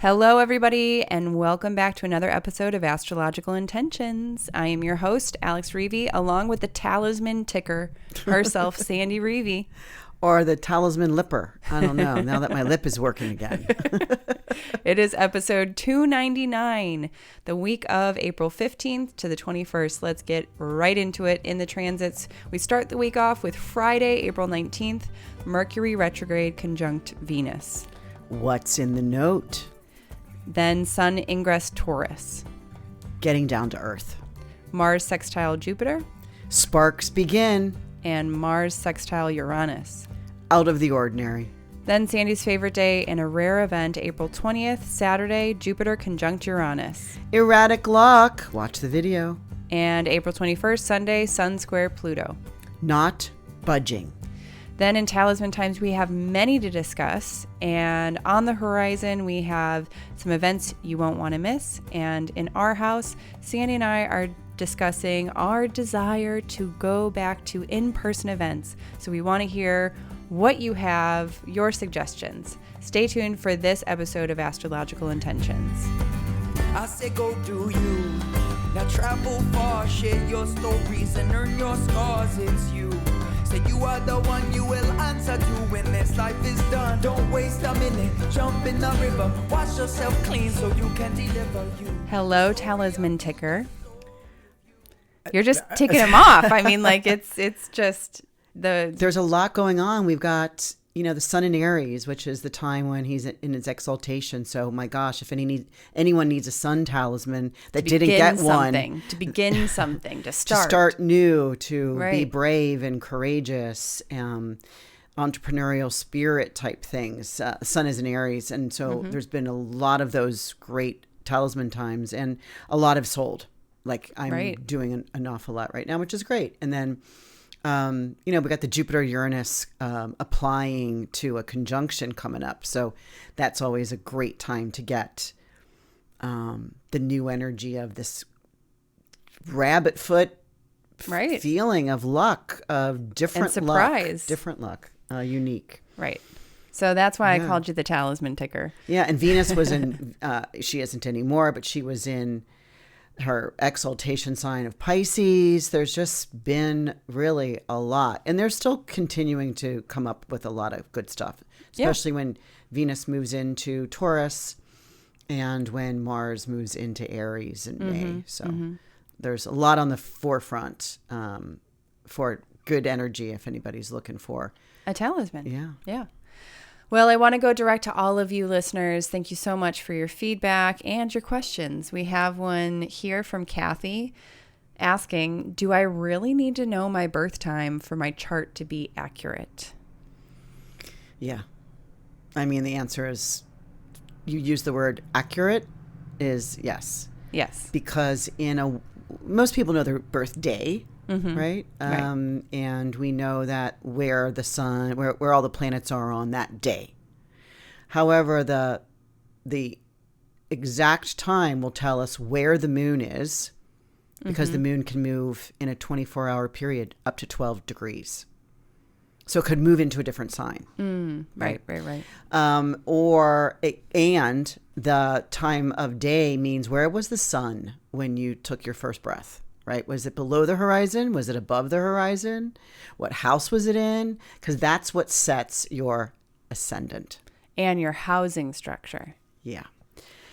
Hello, everybody, and welcome back to another episode of Astrological Intentions. I am your host, Alex Reevy, along with the talisman ticker herself, Sandy Reevy. Or the talisman lipper. I don't know, now that my lip is working again. It is episode 299, the week of April 15th to the 21st. Let's get right into it in the transits. We start the week off with Friday, April 19th, Mercury retrograde conjunct Venus. What's in the note? Then Sun ingress Taurus. Getting down to earth. Mars sextile Jupiter. Sparks begin. And Mars sextile Uranus. Out of the ordinary. Then Sandy's favorite day and a rare event, April 20th, Saturday, Jupiter conjunct Uranus. Erratic luck. Watch the video. And April 21st, Sunday, Sun square Pluto. Not budging. Then in Talisman times, we have many to discuss. And on the horizon, we have some events you won't want to miss. And in our house, Sandy and I are discussing our desire to go back to in-person events. So we want to hear what you have, your suggestions. Stay tuned for this episode of Astrological Intentions. I say go do you. Now travel far, share your stories and earn your scars. It's you. Say you are the one you will answer to when this life is done. Don't waste a minute, jump in the river. Wash yourself clean so you can deliver you. Hello, talisman ticker. You're just ticking him off. I mean, like it's just the... There's a lot going on. We've got, the sun in Aries, which is the time when he's in his exaltation. So, my gosh, if anyone needs a sun talisman that didn't get one. To begin something, to start. To start new, to be brave and courageous, entrepreneurial spirit type things. Sun is in Aries. And so there's been a lot of those great talisman times, and a lot have sold. Like I'm doing an awful lot right now, which is great. And then, we got the Jupiter-Uranus applying to a conjunction coming up. So that's always a great time to get the new energy of this rabbit foot feeling of luck, of different and surprise. Luck. Different luck, unique. Right. So that's why I called you the talisman ticker. Yeah, and Venus was in, she isn't anymore, but she was in her exaltation sign of Pisces. There's just been really a lot, and they're still continuing to come up with a lot of good stuff, especially when Venus moves into Taurus and when Mars moves into Aries in May. So there's a lot on the forefront for good energy if anybody's looking for a talisman. Yeah. Well, I want to go direct to all of you listeners. Thank you so much for your feedback and your questions. We have one here from Kathy asking, do I really need to know my birth time for my chart to be accurate? Yeah. I mean, the answer is, you use the word accurate, is yes. Yes. Because most people know their birthday. Right? And we know that where the sun, where all the planets are on that day. However, the exact time will tell us where the moon is, because the moon can move in a 24-hour period up to 12 degrees. So it could move into a different sign. Right. And the time of day means where was the sun when you took your first breath? Right? Was it below the horizon? Was it above the horizon? What house was it in? Because that's what sets your ascendant. And your housing structure. Yeah.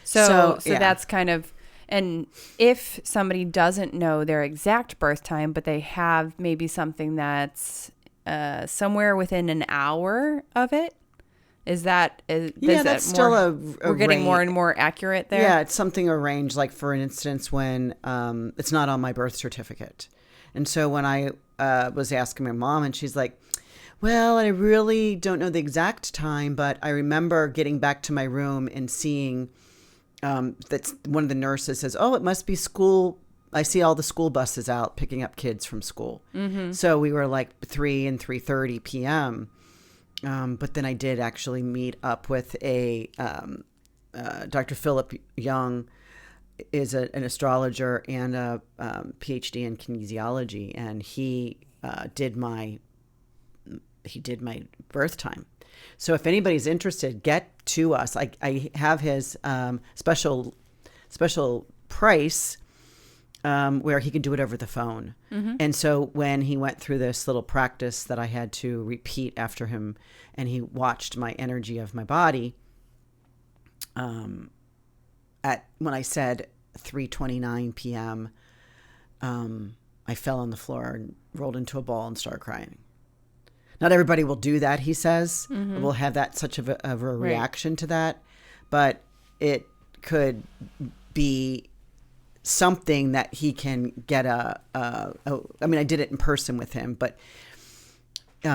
So that's kind of, and if somebody doesn't know their exact birth time, but they have maybe something that's somewhere within an hour of it, that's still a we're getting range. more and more accurate there. Yeah, it's something arranged. Like for instance, when it's not on my birth certificate, and so when I was asking my mom, and she's like, "Well, I really don't know the exact time, but I remember getting back to my room and seeing that one of the nurses says, 'Oh, it must be school.' I see all the school buses out picking up kids from school." So we were like 3 and 3:30 p.m. But then I did actually meet up with Dr. Philip Young, is an astrologer and a PhD in kinesiology, and he did my birth time. So if anybody's interested, get to us. I have his special price where he can do it over the phone. And so when he went through this little practice that I had to repeat after him, and he watched my energy of my body, when I said 3:29 p.m., I fell on the floor and rolled into a ball and started crying. Not everybody will do that, he says. Will have that such of a reaction to that, but it could be something that he can get I mean, I did it in person with him, but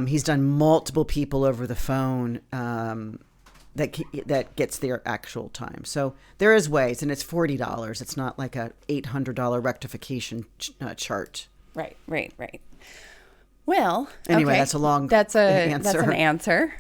he's done multiple people over the phone that gets their actual time. So there is ways, and it's $40. It's not like a $800 rectification chart. Right. Well, anyway, okay. That's a long answer. That's an answer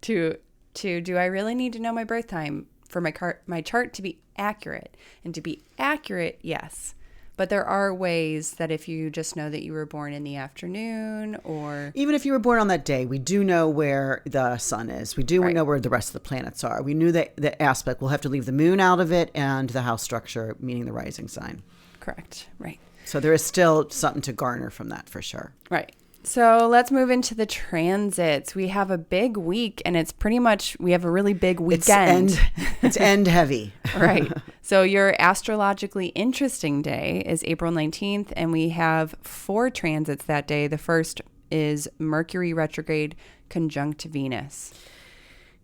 to do I really need to know my birth time for my chart to be accurate? And to be accurate, yes. But there are ways that if you just know that you were born in the afternoon, or even if you were born on that day, we do know where the sun is. We do know where the rest of the planets are. We knew that the aspect. We'll have to leave the moon out of it and the house structure, meaning the rising sign. Correct. Right. So there is still something to garner from that for sure. Right. So let's move into the transits. We have a big week, and it's pretty much, we have a really big weekend. It's end heavy. Right. So your astrologically interesting day is April 19th, and we have 4 transits that day. The first is Mercury retrograde conjunct Venus.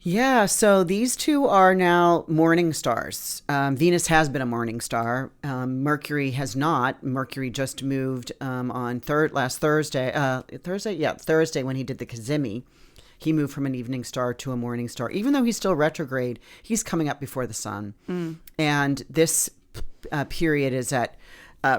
Yeah, so these two are now morning stars. Venus has been a morning star. Mercury has not. Mercury just moved on Thursday when he did the Cazimi. He moved from an evening star to a morning star. Even though he's still retrograde, he's coming up before the sun. And this period is at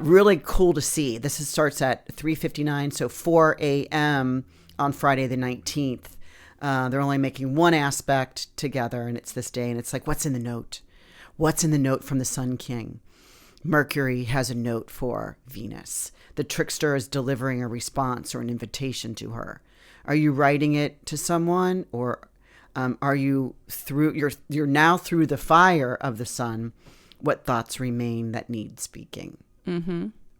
really cool to see. This starts at 3:59, so 4 a.m. on Friday the 19th. They're only making one aspect together, and it's this day. And it's like, what's in the note? What's in the note from the Sun King? Mercury has a note for Venus. The trickster is delivering a response or an invitation to her. Are you writing it to someone, or are you you're now through the fire of the sun? What thoughts remain that need speaking?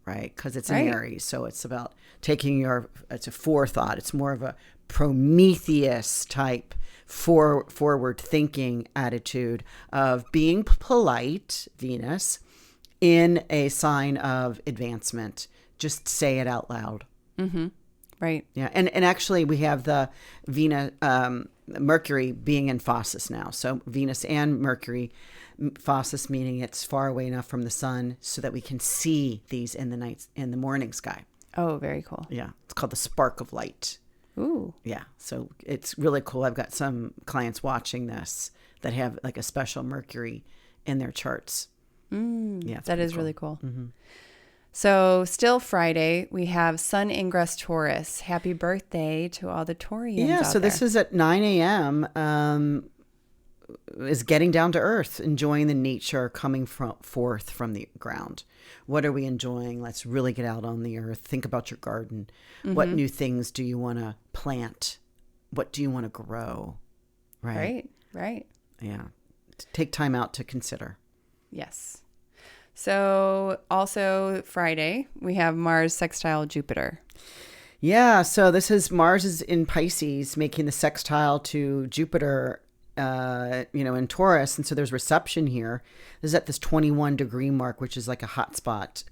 Right, because it's an Aries, so it's about taking it's a forethought. It's more of a Prometheus type forward thinking attitude of being polite, Venus, in a sign of advancement. Just say it out loud. Right. Yeah, and actually we have the Venus, Mercury being in Phasis now. So Venus and Mercury, Phasis meaning it's far away enough from the sun so that we can see these in the morning sky. Oh, very cool. Yeah, it's called the spark of light. Ooh. Yeah, so it's really cool. I've got some clients watching this that have like a special Mercury in their charts. Yeah, that is really cool. So still Friday, we have Sun ingress Taurus. Happy birthday to all the Taurians out so there. This is at 9 a.m. Is getting down to earth, enjoying the nature coming forth from the ground. What are we enjoying? Let's really get out on the earth. Think about your garden. What new things do you want to plant? What do you want to grow? Right. Yeah. Take time out to consider. Yes. So also Friday, we have Mars sextile Jupiter. Yeah. So this is Mars is in Pisces, making the sextile to Jupiter, in Taurus. And so there's reception here. This is at this 21 degree mark, which is like a hot spot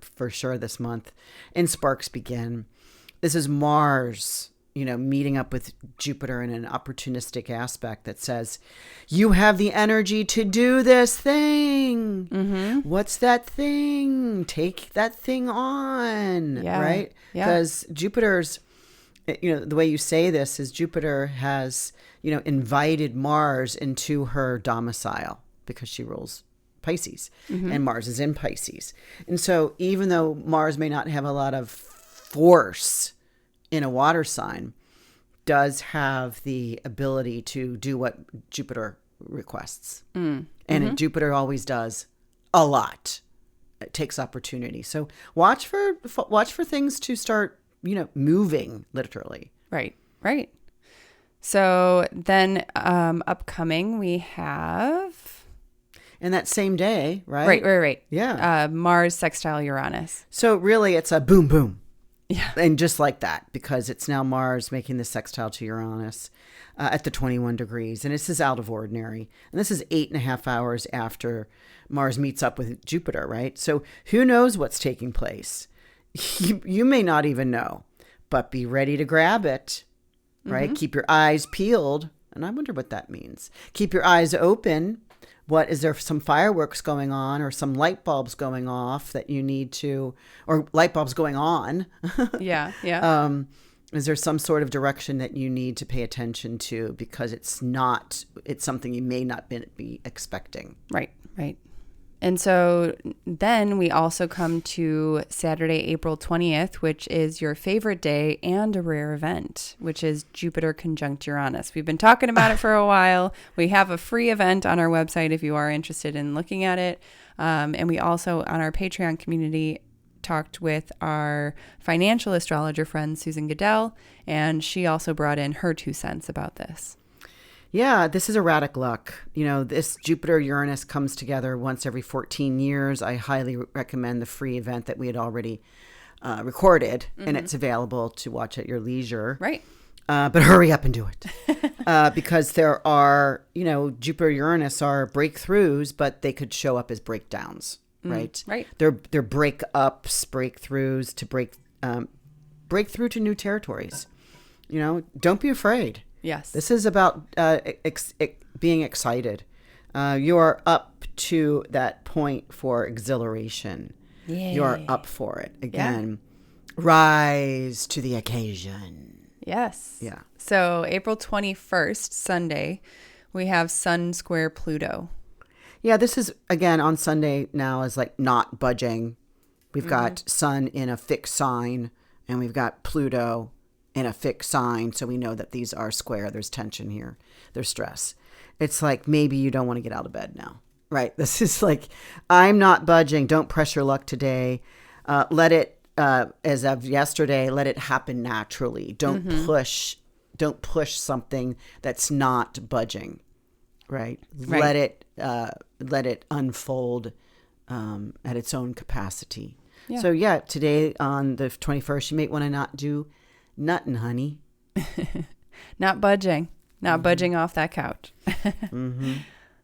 for sure this month. And sparks begin. This is Mars, meeting up with Jupiter in an opportunistic aspect that says, you have the energy to do this thing. What's that thing? Take that thing on. Yeah. Right? Because Jupiter's, the way you say this is Jupiter has, invited Mars into her domicile because she rules Pisces and Mars is in Pisces. And so even though Mars may not have a lot of force in a water sign, does have the ability to do what Jupiter requests. And Jupiter always does a lot. It takes opportunity. So watch for things to start, moving literally. Right. So then upcoming we have... And that same day, right? Right. Yeah. Mars sextile Uranus. So really it's a boom, boom. Yeah. And just like that, because it's now Mars making the sextile to Uranus at the 21 degrees. And this is out of ordinary. And this is 8.5 hours after Mars meets up with Jupiter, right? So who knows what's taking place? You may not even know, but be ready to grab it, right? Mm-hmm. Keep your eyes peeled. And I wonder what that means. Keep your eyes open. What is there some fireworks going on or some light bulbs going off that you need to, or light bulbs going on? Yeah. Is there some sort of direction that you need to pay attention to because it's something you may not be expecting? Right. And so then we also come to Saturday, April 20th, which is your favorite day and a rare event, which is Jupiter conjunct Uranus. We've been talking about it for a while. We have a free event on our website if you are interested in looking at it. And we also, on our Patreon community, talked with our financial astrologer friend, Susan Goodell, and she also brought in her 2 cents about this. Yeah, this is erratic luck. This Jupiter-Uranus comes together once every 14 years. I highly recommend the free event that we had already recorded, and it's available to watch at your leisure. Right. But hurry up and do it. Because there are, Jupiter-Uranus are breakthroughs, but they could show up as breakdowns, right? Right. They're breakups, breakthroughs to break through to new territories. Don't be afraid. Yes. This is about being excited. You are up to that point for exhilaration. Yay. You are up for it. Again, rise to the occasion. Yes. Yeah. So April 21st, Sunday, we have Sun square Pluto. Yeah, this is, again, on Sunday now is like not budging. We've got Sun in a fixed sign, and we've got Pluto in a fixed sign, so we know that these are square. There's tension here. There's stress. It's like maybe you don't want to get out of bed now, right? This is like, I'm not budging. Don't pressure luck today. Let it, as of yesterday, let it happen naturally. Don't push something that's not budging, right? Let it unfold at its own capacity. Yeah. So today on the 21st, you may want to not do nothing, honey. Not budging. Not budging off that couch.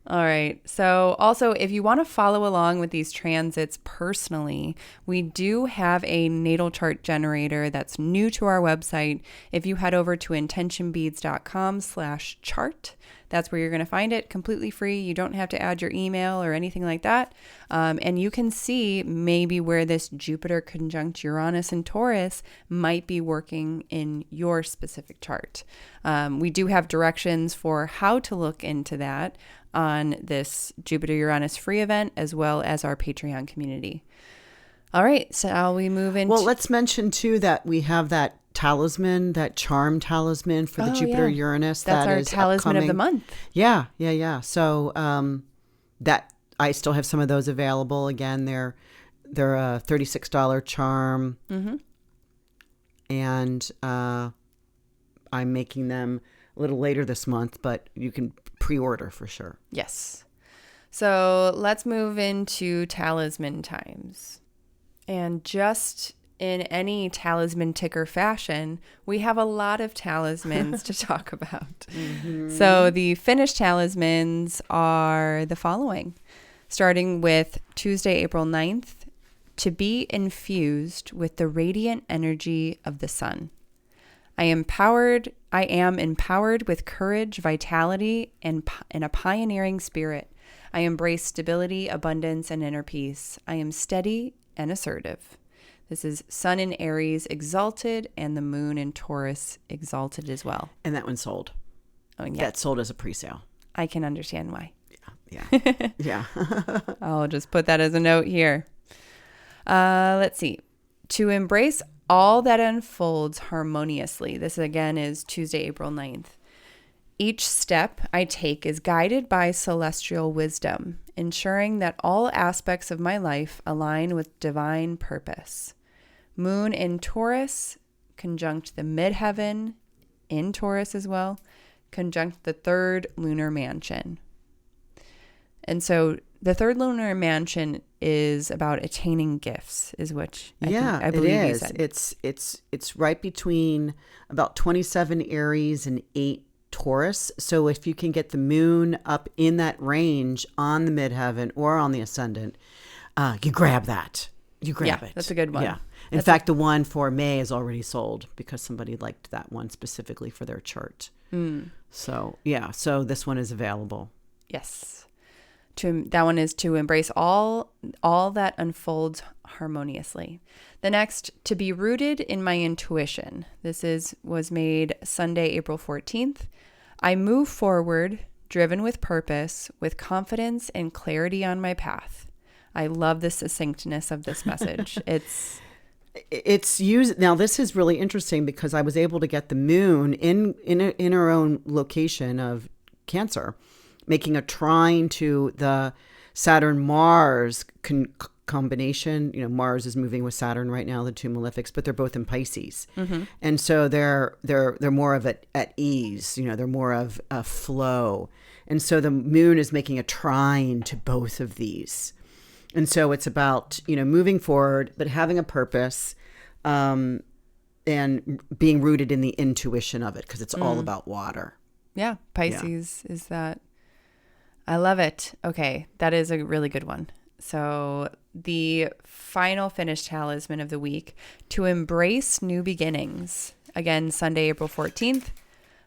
All right. So also, if you want to follow along with these transits personally, we do have a natal chart generator that's new to our website. If you head over to intentionbeads.com/chart, that's where you're going to find it, completely free. You don't have to add your email or anything like that. And you can see maybe where this Jupiter conjunct Uranus and Taurus might be working in your specific chart. We do have directions for how to look into that on this Jupiter-Uranus free event, as well as our Patreon community. All right, so shall we move into... Well, let's mention, too, that we have that talisman, that charm talisman for the Jupiter-Uranus. That's our talisman of the month. Yeah. So that I still have some of those available. Again, they're a $36 charm. And I'm making them a little later this month, but you can pre-order for sure. Yes. So let's move into talisman times. And just in any talisman ticker fashion, we have a lot of talismans to talk about. So the Finnish talismans are the following. Starting with Tuesday, April 9th, to be infused with the radiant energy of the sun. I am empowered with courage, vitality, and a pioneering spirit. I embrace stability, abundance, and inner peace. I am steady and assertive. This is Sun in Aries exalted and the Moon in Taurus exalted as well. And that one sold. Oh, yeah. That sold as a pre-sale. I can understand why. Yeah. I'll just put that as a note here. Let's see. To embrace all that unfolds harmoniously. This again is Tuesday, April 9th. Each step I take is guided by celestial wisdom, ensuring that all aspects of my life align with divine purpose. Moon in Taurus, conjunct the midheaven in Taurus as well, conjunct the third lunar mansion. And so the third lunar mansion is about attaining gifts, is which I believe it is. You said. It's right between about 27 Aries and 8 Taurus. So if you can get the moon up in that range on the midheaven or on the ascendant, you grab that. You grab it. That's a good one. Yeah. In fact, the one for May is already sold because somebody liked that one specifically for their chart. So this one is available. Yes. That one is to embrace all that unfolds harmoniously. The next, to be rooted in my intuition. This was made Sunday, April 14th. I move forward, driven with purpose, with confidence and clarity on my path. I love the succinctness of this message. It's used now. This is really interesting because I was able to get the moon in her own location of Cancer, making a trine to the Saturn-Mars combination. Mars is moving with Saturn right now, the two malefics, but they're both in Pisces. And so they're more of at ease, they're more of a flow. And so the moon is making a trine to both of these. And so it's about, moving forward, but having a purpose, and being rooted in the intuition of it, because it's all about water. Yeah. Pisces is that. I love it. Okay. That is a really good one. So the final finished talisman of the week, to embrace new beginnings. Again, Sunday, April 14th.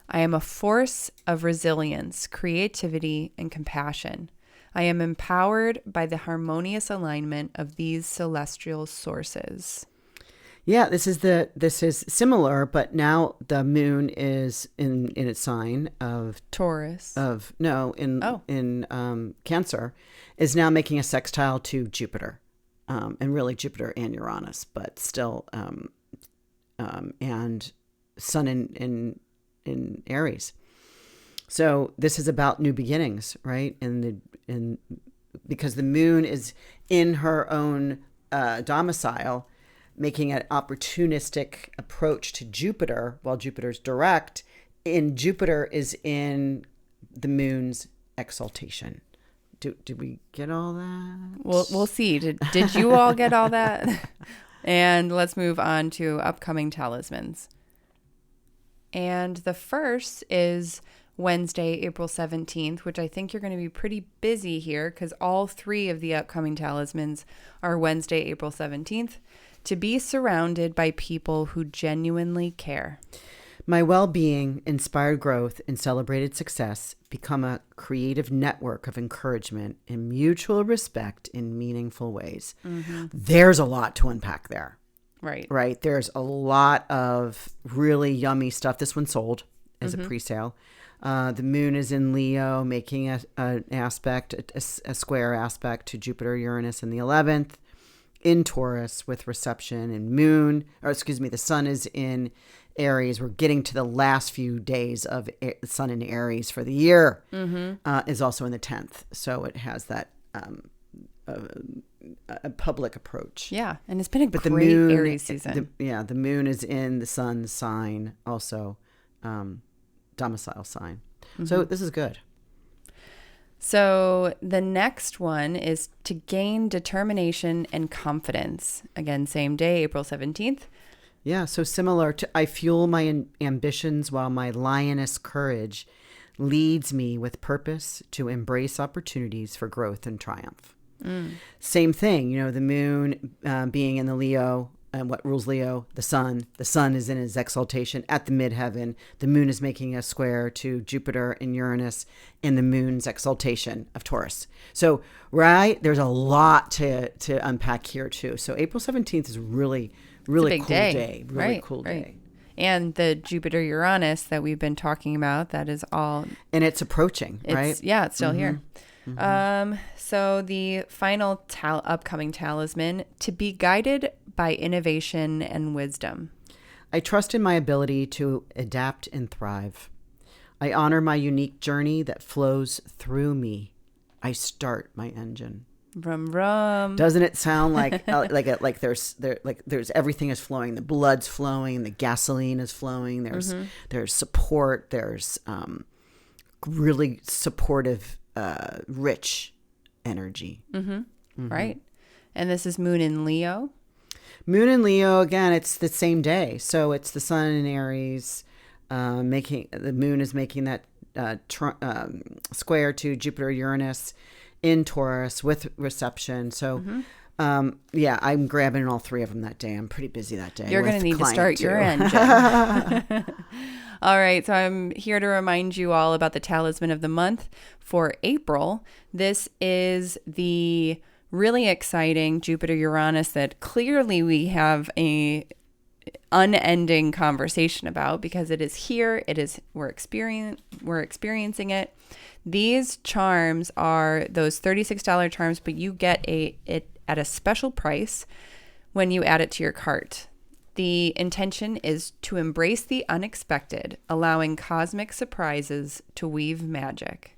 I am a force of resilience, creativity, and compassion. I am empowered by the harmonious alignment of these celestial sources. Yeah, this is similar, but now the moon is in its sign of Taurus. In Cancer, is now making a sextile to Jupiter, and really Jupiter and Uranus, but still, and Sun in Aries. So this is about new beginnings, right? And because the moon is in her own domicile, making an opportunistic approach to Jupiter while Jupiter's direct, and Jupiter is in the moon's exaltation. Did we get all that? We'll see. Did you all get all that? And let's move on to upcoming talismans. And the first is Wednesday, April 17th, which I think you're going to be pretty busy here because all three of the upcoming talismans are Wednesday, April 17th. To be surrounded by people who genuinely care. My well-being, inspired growth, and celebrated success become a creative network of encouragement and mutual respect in meaningful ways. There's a lot to unpack there. Right. There's a lot of really yummy stuff. This one sold as a pre-sale. The moon is in Leo, making an aspect, a square aspect to Jupiter, Uranus in the 11th. In Taurus with reception, and the sun is in Aries. We're getting to the last few days of sun in Aries for the year, is also in the 10th. So it has that a public approach. Yeah, and it's been a great Aries season. The moon is in the sun's sign, also domicile sign. So this is good. So the next one is to gain determination and confidence. Again, same day, April 17th. Yeah, so similar to I fuel my ambitions while my lioness courage leads me with purpose to embrace opportunities for growth and triumph. Same thing, the moon being in the Leo, and what rules Leo? The sun. The sun is in its exaltation at the midheaven. The moon is making a square to Jupiter and Uranus in the moon's exaltation of Taurus. So, there's a lot to unpack here too. So April 17th is really cool day. Really cool day. And the Jupiter Uranus that we've been talking about, that is all. And it's approaching, right? Yeah, it's still here. So the final upcoming talisman, to be guided by innovation and wisdom. I trust in my ability to adapt and thrive. I honor my unique journey that flows through me. I start my engine. Rum rum. Doesn't it sound like there's everything is flowing. The blood's flowing. The gasoline is flowing. There's support. There's really supportive, rich energy. Right. And this is Moon in Leo. Moon in Leo, again, it's the same day. So it's the sun in Aries, the moon is making that square to Jupiter, Uranus in Taurus with reception. So, I'm grabbing all 3 of them that day. I'm pretty busy that day. You're going to need to start your engine. All right. So I'm here to remind you all about the talisman of the month for April. This is the really exciting Jupiter Uranus that clearly we have a unending conversation about because it is here. We're experiencing it. These charms are those $36 charms, but you get it at a special price when you add it to your cart. The intention is to embrace the unexpected, allowing cosmic surprises to weave magic.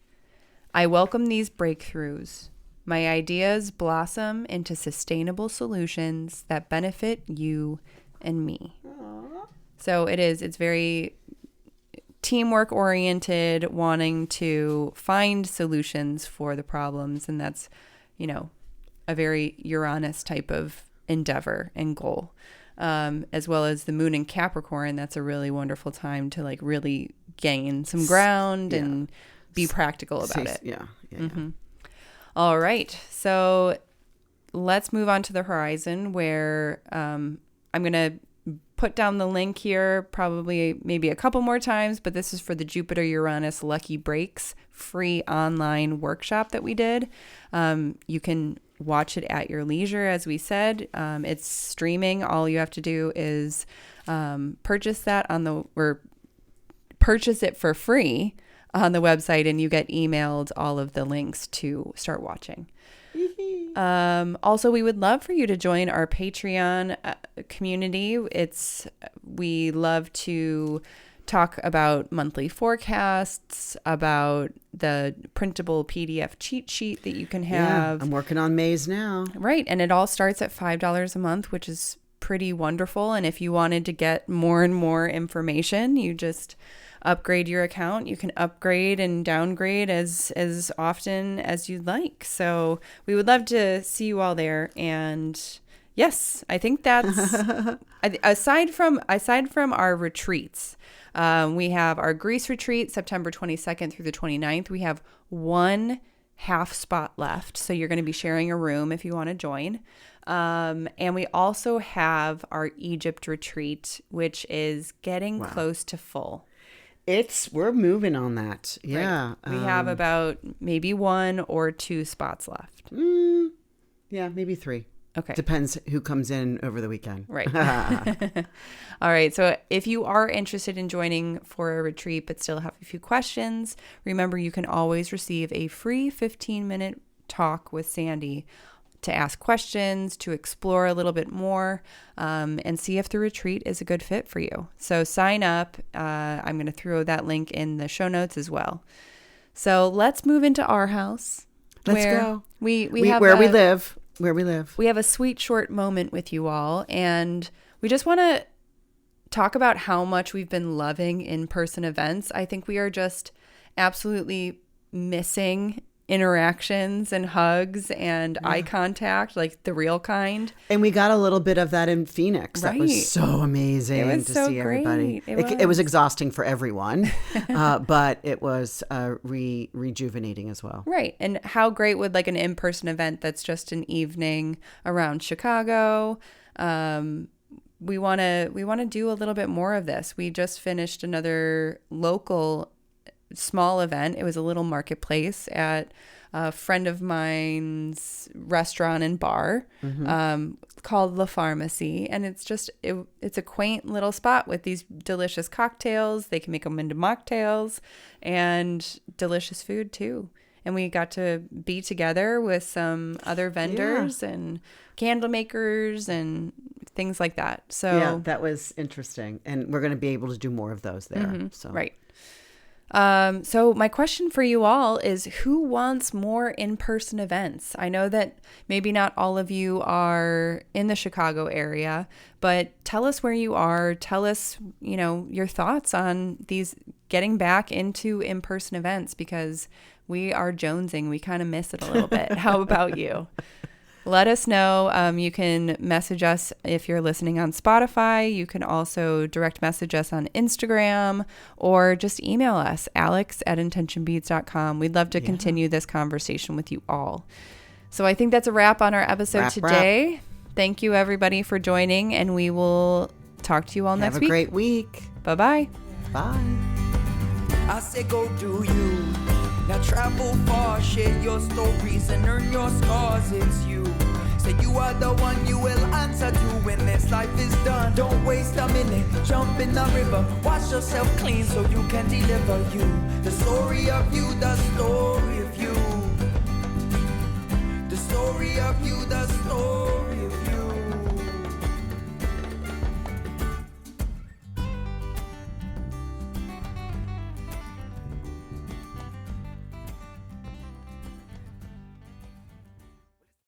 I welcome these breakthroughs. My ideas blossom into sustainable solutions that benefit you and me. Aww. So it's very teamwork oriented, wanting to find solutions for the problems. And that's, a very Uranus type of endeavor and goal. As well as the moon in Capricorn, that's a really wonderful time to really gain some ground and be practical about it. Yeah. All right. So let's move on to the horizon where I'm going to put down the link here probably maybe a couple more times, but this is for the Jupiter Uranus Lucky Breaks free online workshop that we did. You can watch it at your leisure, as we said. It's streaming. All you have to do is purchase it for free on the website, and you get emailed all of the links to start watching. Also, we would love for you to join our Patreon community. We love to talk about monthly forecasts, about the printable PDF cheat sheet that you can have. Yeah, I'm working on May's now. Right. And it all starts at $5 a month, which is pretty wonderful. And if you wanted to get more and more information, you just upgrade your account. You can upgrade and downgrade as often as you'd like. So we would love to see you all there. And yes, I think that's aside from our retreats. We have our Greece retreat, September 22nd through the 29th. We have 1 half spot left. So you're going to be sharing a room if you want to join. And we also have our Egypt retreat, which is getting close to full. We're moving on that. Yeah. Right. We have about maybe 1 or 2 spots left. Yeah, maybe 3. Okay. Depends who comes in over the weekend. Right. All right. So if you are interested in joining for a retreat but still have a few questions, remember you can always receive a free 15-minute talk with Sandy to ask questions, to explore a little bit more, and see if the retreat is a good fit for you. So sign up. I'm going to throw that link in the show notes as well. So let's move into our house. Let's go. We live. We have a sweet short moment with you all, and we just want to talk about how much we've been loving in-person events. I think we are just absolutely missing interactions and hugs and eye contact, like the real kind. And we got a little bit of that in Phoenix. Right. That was so amazing to see everybody. It was exhausting for everyone, but it was rejuvenating as well. Right. And how great would an in-person event that's just an evening around Chicago? We want to do a little bit more of this. We just finished another local small event. It was a little marketplace at a friend of mine's restaurant and bar called La Pharmacy. And it's just, it's a quaint little spot with these delicious cocktails. They can make them into mocktails and delicious food too. And we got to be together with some other vendors and candle makers and things like that. So yeah, that was interesting. And we're going to be able to do more of those there. So right. So my question for you all is, who wants more in-person events? I know that maybe not all of you are in the Chicago area, but tell us where you are. Tell us, your thoughts on these getting back into in-person events because we are jonesing. We kind of miss it a little bit. How about you? Let us know. You can message us if you're listening on Spotify. You can also direct message us on Instagram or just email us, alex@intentionbeads.com. We'd love to continue this conversation with you all. So I think that's a wrap on our episode today. Thank you, everybody, for joining, and we will talk to you all next week. Have a great week. Bye-bye. Bye. I say go do you. Now travel far, share your stories and earn your scars. It's you. Say you are the one you will answer to when this life is done. Don't waste a minute, jump in the river. Wash yourself clean so you can deliver you. The story of you, the story of you. The story of you, the story.